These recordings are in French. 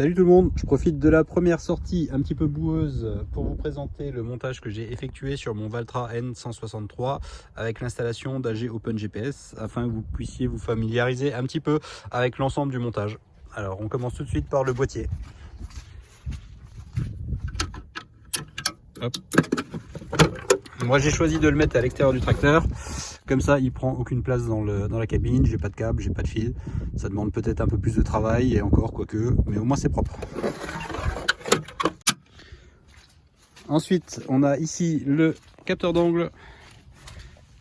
Salut tout le monde, je profite de la première sortie un petit peu boueuse pour vous présenter le montage que j'ai effectué sur mon Valtra N163 avec l'installation d'AG OpenGPS afin que vous puissiez vous familiariser un petit peu avec l'ensemble du montage. Alors on commence tout de suite par le boîtier. Hop. Moi j'ai choisi de le mettre à l'extérieur du tracteur, comme ça il prend aucune place dans la cabine, j'ai pas de câble, j'ai pas de fil, ça demande peut-être un peu plus de travail et encore quoique, mais au moins c'est propre. Ensuite on a ici le capteur d'angle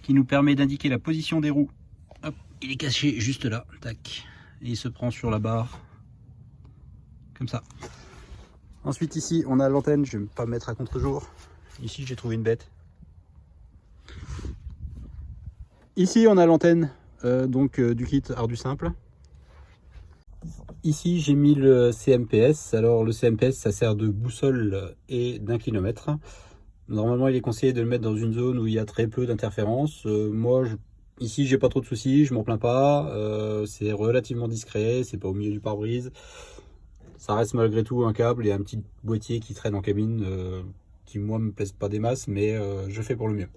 qui nous permet d'indiquer la position des roues. Hop, il est caché juste là, tac, et il se prend sur la barre, comme ça. Ensuite ici on a l'antenne, je vais pas me mettre à contre-jour, ici j'ai trouvé une bête. Ici on a l'antenne du kit Ardu Simple. Ici j'ai mis le CMPS. Alors le CMPS ça sert de boussole et d'inclinomètre. Normalement il est conseillé de le mettre dans une zone où il y a très peu d'interférences. Ici j'ai pas trop de soucis, je m'en plains pas. C'est relativement discret, c'est pas au milieu du pare-brise. Ça reste malgré tout un câble et un petit boîtier qui traîne en cabine qui moi me plaisent pas des masses, mais je fais pour le mieux.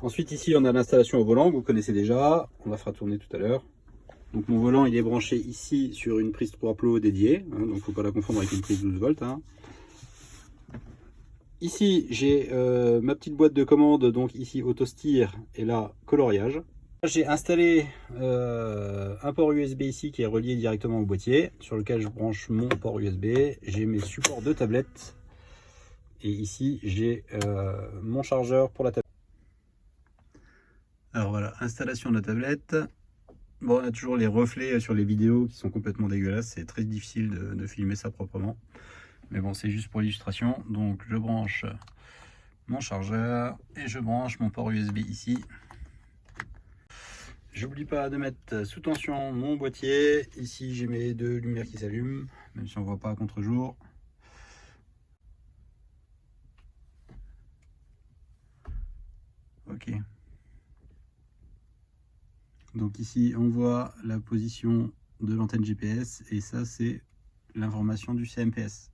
Ensuite ici on a l'installation au volant que vous connaissez déjà, on la fera tourner tout à l'heure. Donc mon volant il est branché ici sur une prise 3 plots dédiée, hein, donc il ne faut pas la confondre avec une prise 12 volts. Hein. Ici j'ai ma petite boîte de commande, donc ici auto-steer et là coloriage. J'ai installé un port USB ici qui est relié directement au boîtier, sur lequel je branche mon port USB. J'ai mes supports de tablette et ici j'ai mon chargeur pour la tablette. Alors voilà, installation de la tablette. Bon, on a toujours les reflets sur les vidéos qui sont complètement dégueulasses. C'est très difficile de filmer ça proprement. Mais bon, c'est juste pour l'illustration. Donc je branche mon chargeur et je branche mon port USB ici. J'oublie pas de mettre sous tension mon boîtier. Ici j'ai mes deux lumières qui s'allument, même si on ne voit pas à contre-jour. Ok. Donc ici on voit la position de l'antenne GPS et ça c'est l'information du CMPS.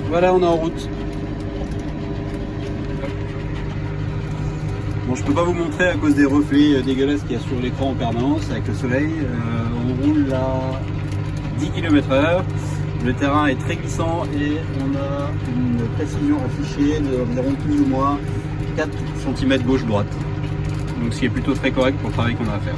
Voilà, on est en route. Bon, je peux pas vous montrer à cause des reflets dégueulasses qu'il y a sur l'écran en permanence avec le soleil. On roule à 10 km/h. Le terrain est très glissant et on a une précision affichée d'environ plus ou moins 4 cm gauche-droite. Donc ce qui est plutôt très correct pour le travail qu'on a à faire.